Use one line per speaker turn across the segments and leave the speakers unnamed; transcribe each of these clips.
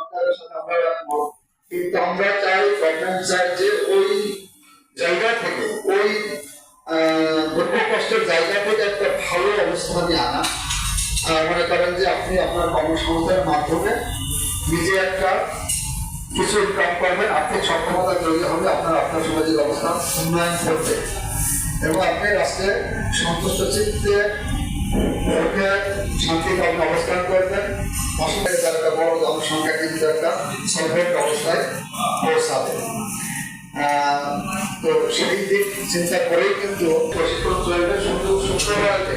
আপনাদের সাথে আমরা রাখবো, কিন্তু আমরা চাই গভর্নমেন্ট চাই যে ওই জায়গা থেকে ওই দুঃখ কষ্টের জায়গা থেকে একটা ভালো অবস্থানে আনা। মনে করেন যে আপনি আপনার কর্মসংস্থানের মাধ্যমে নিজে একটা কিছু ইনকাম করবেন, আর্থিক সক্ষমতা তৈরি হবে, আপনার সামাজিক অবস্থা উন্নয়ন করবে এবং আপনি রাষ্ট্রে সন্তুষ্ট চিত্তে শান্তিপূর্ণ অবস্থান করবেন। আসলে তার একটা বড় জনসংখ্যা কিন্তু একটা সলভেন্ট অবস্থায় পৌঁছাবে। তো সেই দিক চিন্তা করেই কিন্তু প্রশিক্ষণ চলবে। শুধু শুক্রবারে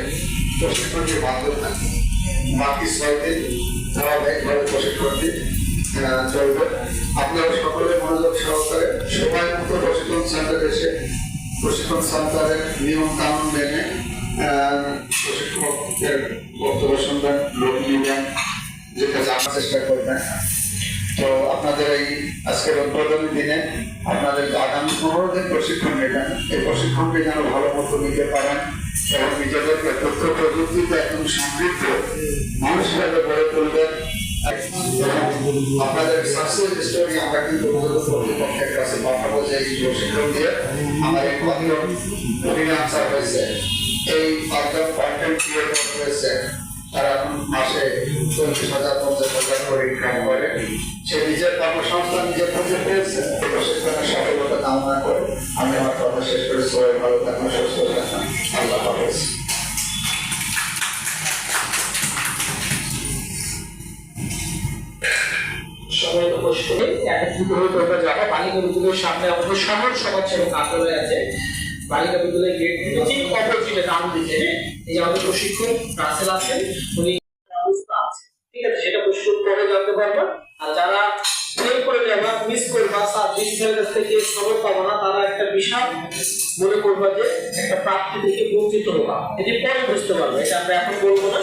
প্রশিক্ষণটি বান্ধব না, বাকি 6 দিন ধারাবাহিকভাবে প্রশিক্ষণটি চলবে। আপনারা সকলে মনোযোগ সহকারে সময় মতো প্রশিক্ষণ সেন্টারে এসে প্রশিক্ষণ সেন্টারের নিয়ম কানুন মেনে প্রশিক্ষকের বক্তব্য শুনবেন, লোক নিবেন, যেটা জানার চেষ্টা করবেন। তো আপনাদের এই আজকের উদ্বোধনী দিনে আপনাদেরকে আগামী 15 দিন প্রশিক্ষণ নেবেন। এই প্রশিক্ষণকে যেন ভালো মতো নিতে পারেন এবং নিজেদেরকে তথ্য প্রযুক্তিতে একদম সমৃদ্ধ মানুষ হিসাবে গড়ে তুলবেন। আপনাদের সাকসেস স্টোরি আমরা কিন্তু কর্তৃপক্ষের কাছে পাঠাবো যে এই প্রশিক্ষণ দিয়ে আমার এই কতজন ফ্রিল্যান্সার হয়েছে, এই 5জন কন্টেন্ট ক্রিয়েটর হয়েছে, তারা এখন মাসে 40,000 50,000 করে ইনকাম করে। সে নিজের কর্মসংস্থান নিজের খুঁজে পেয়েছে। প্রশিক্ষণের সফলতা কামনা করে আমি আমার কথা শেষ করে সবাই ভালো থাকুন, সুস্থ থাকুন, আল্লাহ হাফেজ।
সবাই উপস্থিত একত্রিত হয়ে তোমরা যাবো বালিকা বিদ্যালয়ের সামনে আমাদের শহর সমাজসেবক কার্যালয় আছে। বালিকা বিদ্যালয়ের গেট ঠিক অপোজিটে ডান দিকে এই যে আমাদের প্রশিক্ষক রাসেল আছেন, উনি ঠিক আছে, সেটা প্রশিক্ষণ করে জানতে পারবেন। আর যারা ফেল করে যাবা, মিস করবা, সার্ভিসের কাছ থেকে খবর পাবো না, তারা একটা বিশাল মনে করবা যে একটা প্রাপ্তি থেকে বঞ্চিত হবা, এটি পরে বুঝতে পারবে, এটা আমরা এখন বলবো না।